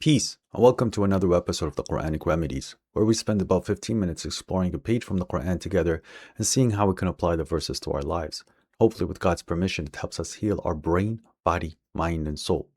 Peace, and welcome to another episode of the Quranic Remedies, where we spend about 15 minutes exploring a page from the Quran together and seeing how we can apply the verses to our lives. Hopefully, with God's permission, it helps us heal our brain, body, mind, and soul.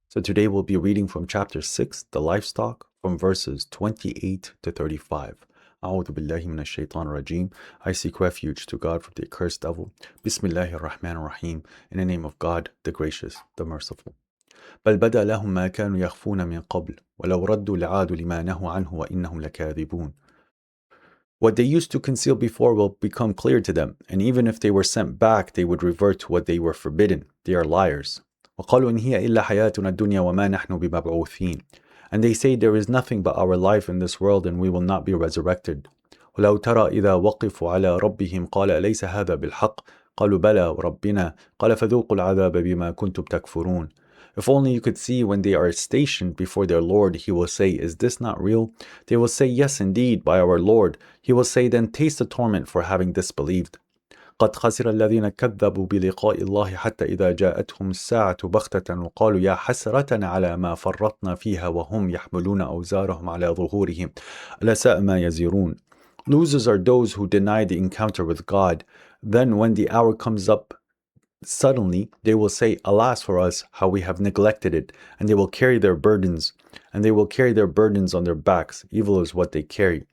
So today we'll be reading from chapter 6, the Livestock, from verses 28 to 35. أعوذ بالله من الشيطان الرجيم. I seek refuge to God from the accursed devil. Bismillahir Rahmanir Rahim. In the name of God, the gracious, the merciful. بل بدا لهم ما كانوا يخفون من قبل ولو ردوا لعادوا لما نهوا عنه وإنهم لكاذبون. What they used to conceal before will become clear to them, and even if they were sent back, they would revert to what they were forbidden. They are liars. وقالوا إن هي إلا حياتنا الدنيا وما نحن بمبعوثين. And they say there is nothing but our life in this world and we will not be resurrected. ولو ترى إذا وقفوا على ربهم قال أليس هذا بالحق قالوا بلى وربنا قال فذوقوا العذاب بما كنتم تكفرون. If only you could see when they are stationed before their Lord, he will say, is this not real? They will say, yes indeed, by our Lord. He will say, then taste the torment for having disbelieved. قد خسر الذين كذبوا بلقاء الله حتى إذا جاءتهم الساعة بغتة وقالوا يا حسرتنا على ما فرطنا فيها وهم يحملون أوزارهم على ظهورهم ألا ساء ما يزرون. Losers are those who deny the encounter with God. Then when the hour comes up, suddenly they will say, alas for us, how we have neglected it, and they will carry their burdens, on their backs. Evil is what they carry.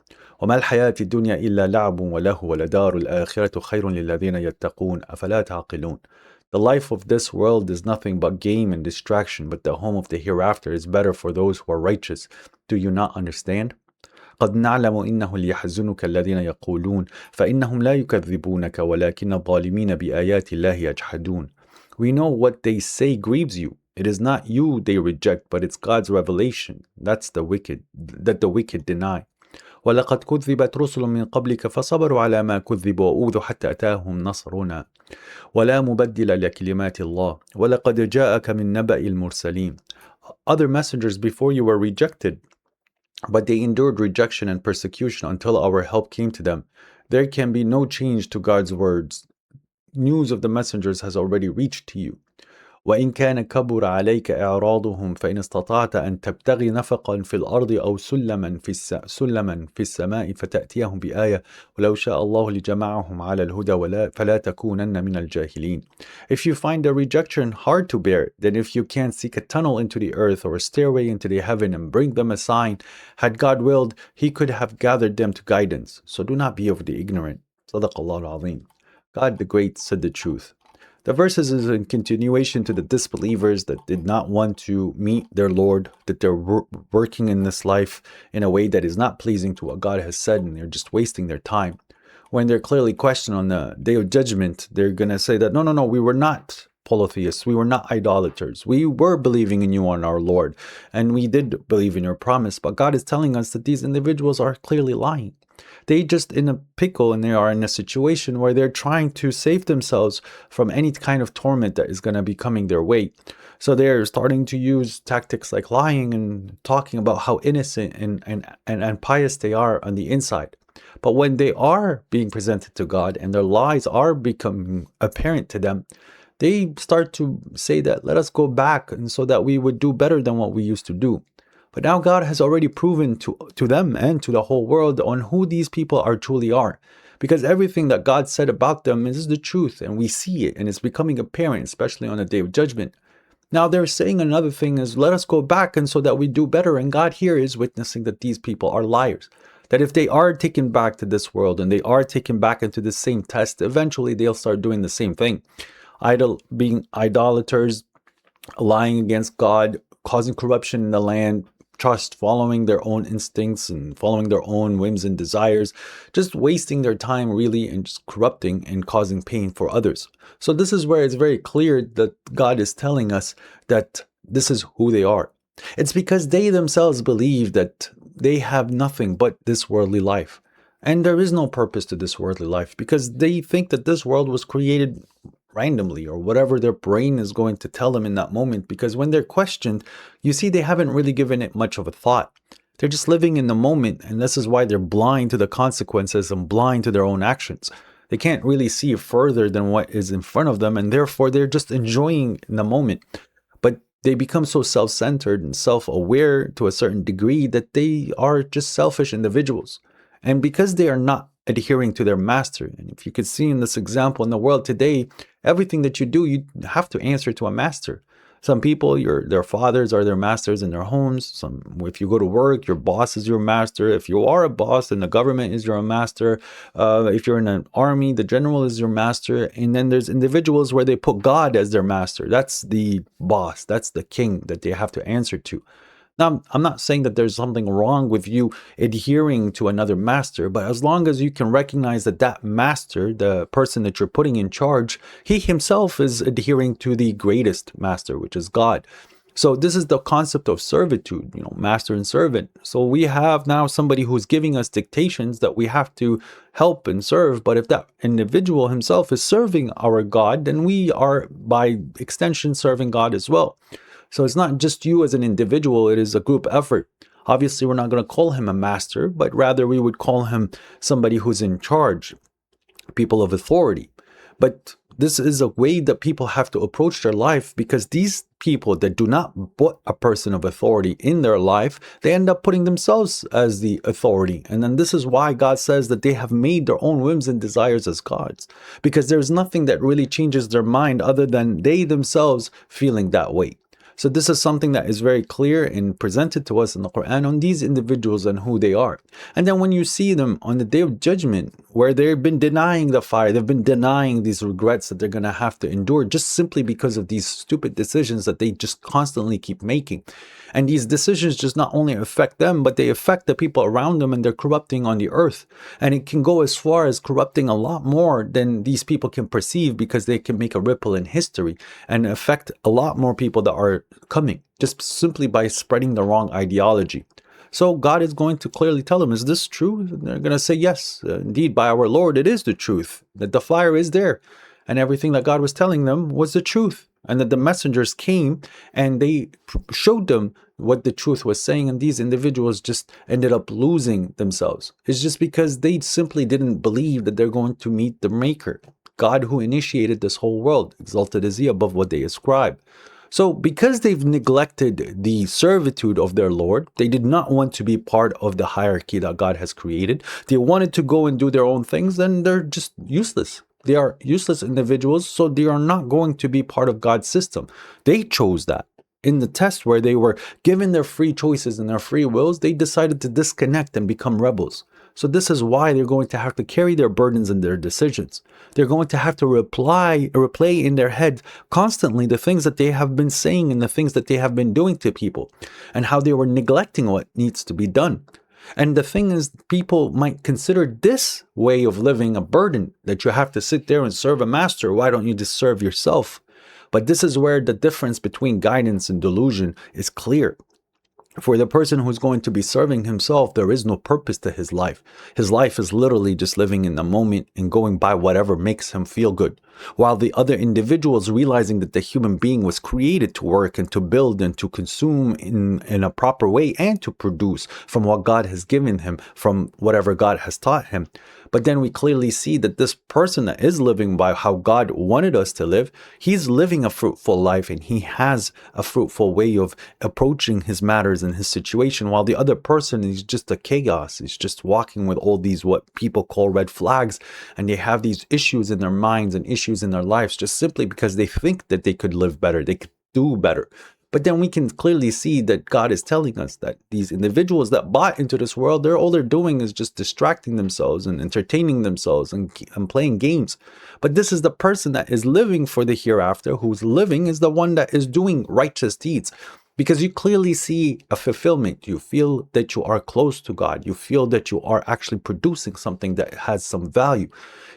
وما الحياة الدنيا إلا لعب وله ولدار الآخرة خير للذين يتقون أفلا تعقلون. The life of this world is nothing but game and distraction, but the home of the hereafter is better for those who are righteous. Do you not understand? قد نعلم إنه ليحزنك الذين يقولون فإنهم لا يكذبونك ولكن الظالمين بآيات الله يجحدون. We know what they say grieves you. It is not you they reject, but it's God's revelation. That the wicked deny. ولقد كذبت رسل من قبلك فصبروا على ما كذبوا وأوذوا حتى أتاهم نصرنا ولا مبدل لكلمات الله ولقد جاءك من نبأ المرسلين. Other messengers before you were rejected, but they endured rejection and persecution until our help came to them. There can be no change to God's words. News of the messengers has already reached to you. وإن كان كبر عليك إعراضهم فإن استطعت أن تبتغي نفقا في الأرض أو سلما في السماء فتأتيهم بآية ولو شاء الله لجمعهم على الهدى فلا تكونن من الجاهلين. If you find the rejection hard to bear, then if you can't seek a tunnel into the earth or a stairway into the heaven and bring them a sign, had God willed, He could have gathered them to guidance. So do not be of the ignorant. Sadaqallahu al-Azim. God the Great said the truth. The verses is in continuation to the disbelievers that did not want to meet their Lord, that they're working in this life in a way that is not pleasing to what God has said, and they're just wasting their time. When they're clearly questioned on the day of judgment, they're going to say that, no, we were not polytheists, we were not idolaters, we were believing in you on our Lord, and we did believe in your promise, but God is telling us that these individuals are clearly lying. They just in a pickle, and they are in a situation where they're trying to save themselves from any kind of torment that is going to be coming their way. So they're starting to use tactics like lying and talking about how innocent and pious they are on the inside. But when they are being presented to God and their lies are becoming apparent to them, they start to say that let us go back and so that we would do better than what we used to do. But now God has already proven to them and to the whole world on who these people truly are. Because everything that God said about them is the truth, and we see it, and it's becoming apparent, especially on the day of judgment. Now they're saying another thing is, let us go back and so that we do better. And God here is witnessing that these people are liars. That if they are taken back to this world and they are taken back into the same test, eventually they'll start doing the same thing. Being idolaters, lying against God, causing corruption in the land, following their own instincts and following their own whims and desires, just wasting their time really and just corrupting and causing pain for others. So this is where it's very clear that God is telling us that this is who they are. It's because they themselves believe that they have nothing but this worldly life. And there is no purpose to this worldly life because they think that this world was created randomly or whatever their brain is going to tell them in that moment, because when they're questioned, you see they haven't really given it much of a thought. They're just living in the moment, and this is why they're blind to the consequences and blind to their own actions. They can't really see further than what is in front of them, and therefore they're just enjoying the moment. But they become so self-centered and self-aware to a certain degree that they are just selfish individuals. And because they are not adhering to their master, and if you could see in this example in the world today, everything that you do, you have to answer to a master. Some people, their fathers are their masters in their homes. If you go to work, your boss is your master. If you are a boss, then the government is your master. If you're in an army, the general is your master. And then there's individuals where they put God as their master. That's the boss. That's the king that they have to answer to. Now, I'm not saying that there's something wrong with you adhering to another master, but as long as you can recognize that that master, the person that you're putting in charge, he himself is adhering to the greatest master, which is God. So this is the concept of servitude, master and servant. So we have now somebody who's giving us dictations that we have to help and serve. But if that individual himself is serving our God, then we are by extension serving God as well. So it's not just you as an individual, it is a group effort. Obviously, we're not going to call him a master, but rather we would call him somebody who's in charge, people of authority. But this is a way that people have to approach their life, because these people that do not put a person of authority in their life, they end up putting themselves as the authority. And then this is why God says that they have made their own whims and desires as gods, because there's nothing that really changes their mind other than they themselves feeling that way. So this is something that is very clear and presented to us in the Quran on these individuals and who they are. And then when you see them on the Day of Judgment, where they've been denying the fire, they've been denying these regrets that they're going to have to endure just simply because of these stupid decisions that they just constantly keep making. And these decisions just not only affect them, but they affect the people around them, and they're corrupting on the earth. And it can go as far as corrupting a lot more than these people can perceive, because they can make a ripple in history and affect a lot more people that are coming just simply by spreading the wrong ideology. So God is going to clearly tell them, is this true? They're going to say, yes, indeed, by our Lord, it is the truth, that the fire is there. And everything that God was telling them was the truth. And that the messengers came and they showed them what the truth was saying. And these individuals just ended up losing themselves. It's just because they simply didn't believe that they're going to meet the Maker, God who initiated this whole world. Exalted is He above what they ascribe. So because they've neglected the servitude of their Lord, they did not want to be part of the hierarchy that God has created. They wanted to go and do their own things, then they're just useless. They are useless individuals, so they are not going to be part of God's system. They chose that. In the test where they were given their free choices and their free wills, they decided to disconnect and become rebels. So this is why they're going to have to carry their burdens and their decisions. They're going to have to replay in their head constantly the things that they have been saying and the things that they have been doing to people, and how they were neglecting what needs to be done. And the thing is, people might consider this way of living a burden, that you have to sit there and serve a master. Why don't you just serve yourself? But this is where the difference between guidance and delusion is clear. For the person who's going to be serving himself, there is no purpose to his life. His life is literally just living in the moment and going by whatever makes him feel good. While the other individuals, realizing that the human being was created to work and to build and to consume in a proper way and to produce from what God has given him, from whatever God has taught him. But then we clearly see that this person that is living by how God wanted us to live, he's living a fruitful life, and he has a fruitful way of approaching his matters and his situation, while the other person is just a chaos. He's just walking with all these what people call red flags, and they have these issues in their minds and issues in their lives just simply because they think that they could live better, they could do better. But then we can clearly see that God is telling us that these individuals that bought into this world, all they're doing is just distracting themselves and entertaining themselves and playing games. But this is the person that is living for the hereafter, who's living is the one that is doing righteous deeds. Because you clearly see a fulfillment. You feel that you are close to God. You feel that you are actually producing something that has some value.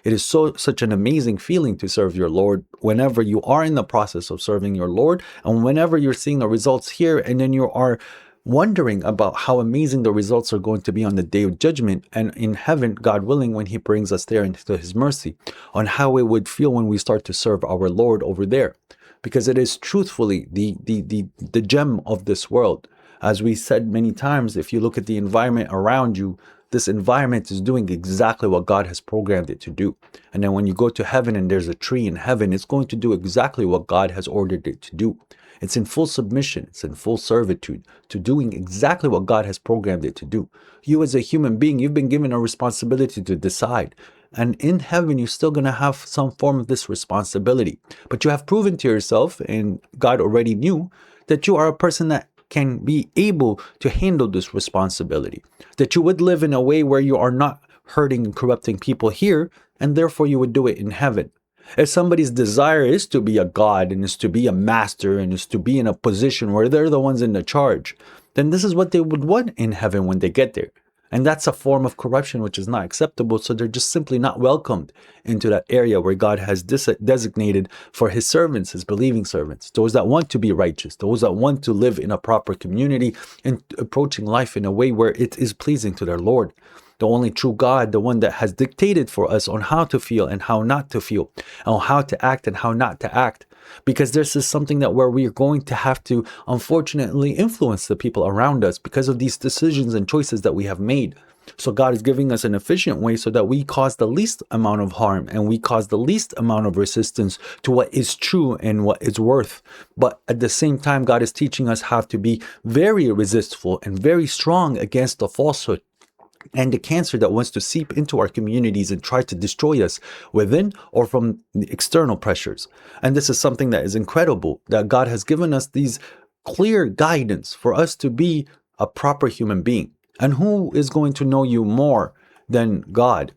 It is such an amazing feeling to serve your Lord whenever you are in the process of serving your Lord, and whenever you're seeing the results here, and then you are wondering about how amazing the results are going to be on the Day of Judgment and in heaven, God willing, when He brings us there into His mercy, on how it would feel when we start to serve our Lord over there. Because it is truthfully the gem of this world. As we said many times, if you look at the environment around you, this environment is doing exactly what God has programmed it to do. And then when you go to heaven and there's a tree in heaven, it's going to do exactly what God has ordered it to do. It's in full submission, it's in full servitude to doing exactly what God has programmed it to do. You as a human being, you've been given a responsibility to decide. And in heaven, you're still going to have some form of this responsibility. But you have proven to yourself, and God already knew, that you are a person that can be able to handle this responsibility. That you would live in a way where you are not hurting and corrupting people here, and therefore you would do it in heaven. If somebody's desire is to be a god and is to be a master and is to be in a position where they're the ones in the charge, then this is what they would want in heaven when they get there. And that's a form of corruption which is not acceptable. So they're just simply not welcomed into that area where God has designated for his servants, his believing servants, those that want to be righteous, those that want to live in a proper community and approaching life in a way where it is pleasing to their Lord. The only true God, the one that has dictated for us on how to feel and how not to feel, on how to act and how not to act. Because this is something that where we are going to have to, unfortunately, influence the people around us because of these decisions and choices that we have made. So God is giving us an efficient way so that we cause the least amount of harm and we cause the least amount of resistance to what is true and what is worth. But at the same time, God is teaching us how to be very resistful and very strong against the falsehood and the cancer that wants to seep into our communities and try to destroy us within or from the external pressures. And this is something that is incredible, that God has given us these clear guidance for us to be a proper human being. And who is going to know you more than God?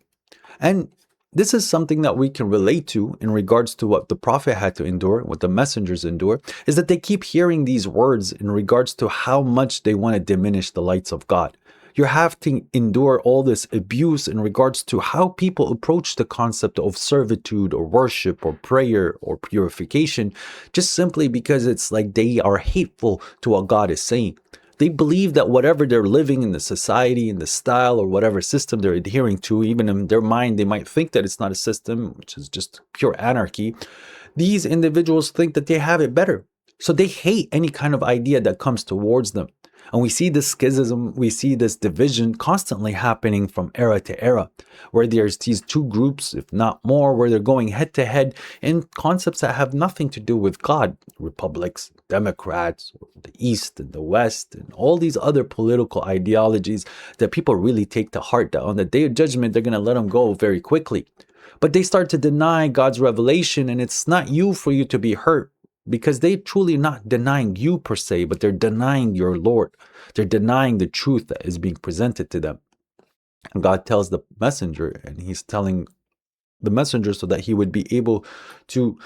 And this is something that we can relate to in regards to what the prophet had to endure, what the messengers endure, is that they keep hearing these words in regards to how much they want to diminish the lights of God. You have to endure all this abuse in regards to how people approach the concept of servitude or worship or prayer or purification, just simply because it's like they are hateful to what God is saying. They believe that whatever they're living in the society, in the style or whatever system they're adhering to, even in their mind, they might think that it's not a system, which is just pure anarchy. These individuals think that they have it better. So they hate any kind of idea that comes towards them. And we see this schism, we see this division constantly happening from era to era, where there's these two groups, if not more, where they're going head to head in concepts that have nothing to do with God. Republics, Democrats, the East and the West, and all these other political ideologies that people really take to heart, that on the day of judgment, they're going to let them go very quickly. But they start to deny God's revelation, and it's not you for you to be hurt. Because they're truly not denying you per se, but they're denying your Lord. They're denying the truth that is being presented to them. And God tells the messenger, and he's telling the messenger so that he would be able to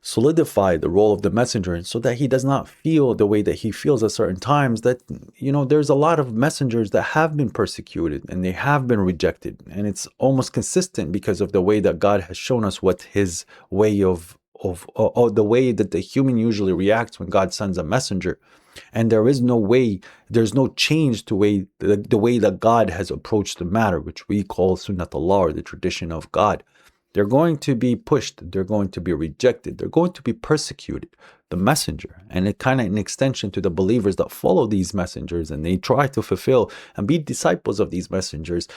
solidify the role of the messenger, and so that he does not feel the way that he feels at certain times, that, there's a lot of messengers that have been persecuted and they have been rejected. And it's almost consistent because of the way that God has shown us what his way of the way that the human usually reacts when God sends a messenger. And there's no change to the way that God has approached the matter, which we call sunnatullah, or the tradition of God. They're going to be pushed, they're going to be rejected, they're going to be persecuted, the messenger. And it kind of an extension to the believers that follow these messengers and they try to fulfill and be disciples of these messengers.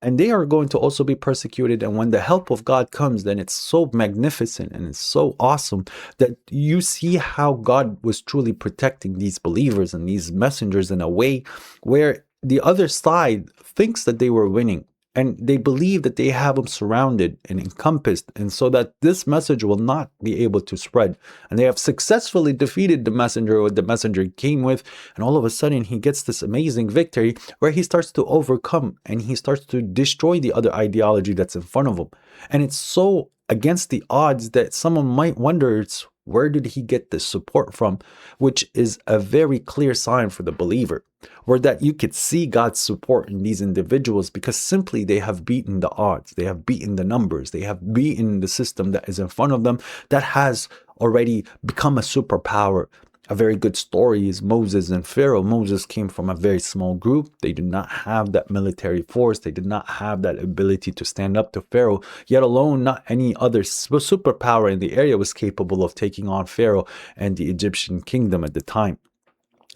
And they are going to also be persecuted. And when the help of God comes, then it's so magnificent and it's so awesome that you see how God was truly protecting these believers and these messengers in a way where the other side thinks that they were winning. And they believe that they have them surrounded and encompassed, and so that this message will not be able to spread. And they have successfully defeated the messenger, what the messenger came with, and all of a sudden he gets this amazing victory where he starts to overcome and he starts to destroy the other ideology that's in front of him. And it's so against the odds that someone might wonder, where did he get this support from? Which is a very clear sign for the believer, where that you could see God's support in these individuals because simply they have beaten the odds, they have beaten the numbers, they have beaten the system that is in front of them that has already become a superpower. A very good story is Moses and Pharaoh. Moses came from a very small group. They did not have that military force. They did not have that ability to stand up to Pharaoh, yet alone not any other superpower in the area was capable of taking on Pharaoh and the Egyptian kingdom at the time.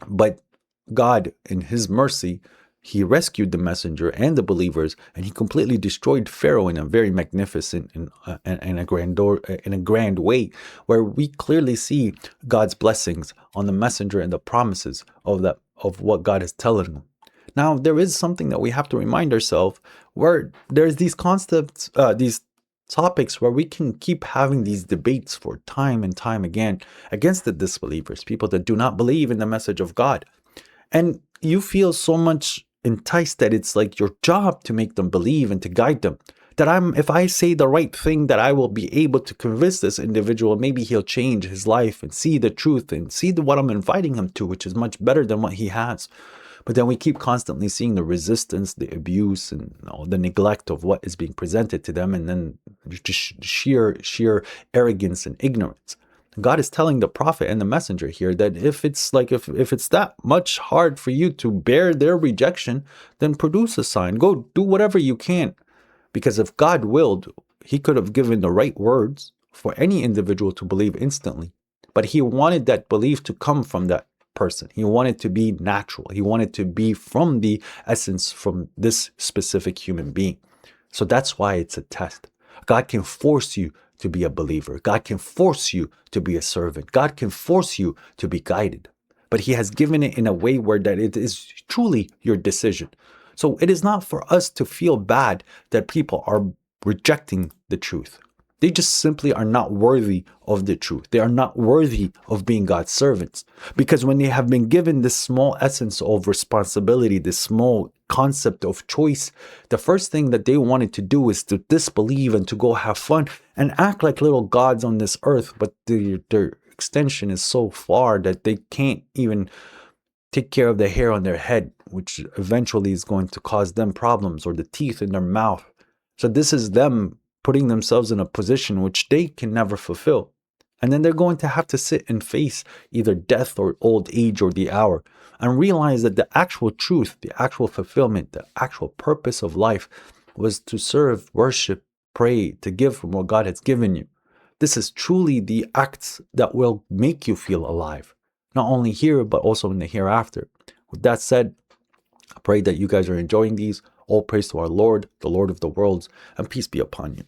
But God, in his mercy, He rescued the messenger and the believers, and he completely destroyed Pharaoh in a very magnificent and a grand way, where we clearly see God's blessings on the messenger and the promises of what God is telling him. Now, there is something that we have to remind ourselves, where there's these concepts, these topics where we can keep having these debates for time and time again against the disbelievers, people that do not believe in the message of God. And you feel so much enticed that it's like your job to make them believe and to guide them. That if I say the right thing, that I will be able to convince this individual, maybe he'll change his life and see the truth and see what I'm inviting him to, which is much better than what he has. But then we keep constantly seeing the resistance, the abuse, and the neglect of what is being presented to them, and then just sheer arrogance and ignorance. God is telling the prophet and the messenger here that if it's that much hard for you to bear their rejection, then produce a sign. Go do whatever you can. Because if God willed, he could have given the right words for any individual to believe instantly. But he wanted that belief to come from that person. He wanted to be natural. He wanted to be from the essence, from this specific human being. So that's why it's a test. God can force you to be a believer. God can force you to be a servant. God can force you to be guided. But he has given it in a way where that it is truly your decision. So it is not for us to feel bad that people are rejecting the truth. They just simply are not worthy of the truth. They are not worthy of being God's servants. Because when they have been given this small essence of responsibility, this small concept of choice, the first thing that they wanted to do is to disbelieve and to go have fun and act like little gods on this earth. But their extension is so far that they can't even take care of the hair on their head, which eventually is going to cause them problems, or the teeth in their mouth. So this is them putting themselves in a position which they can never fulfill. And then they're going to have to sit and face either death or old age or the hour, and realize that the actual truth, the actual fulfillment, the actual purpose of life was to serve, worship, pray, to give from what God has given you. This is truly the acts that will make you feel alive, not only here, but also in the hereafter. With that said, I pray that you guys are enjoying these. All praise to our Lord, the Lord of the worlds, and peace be upon you.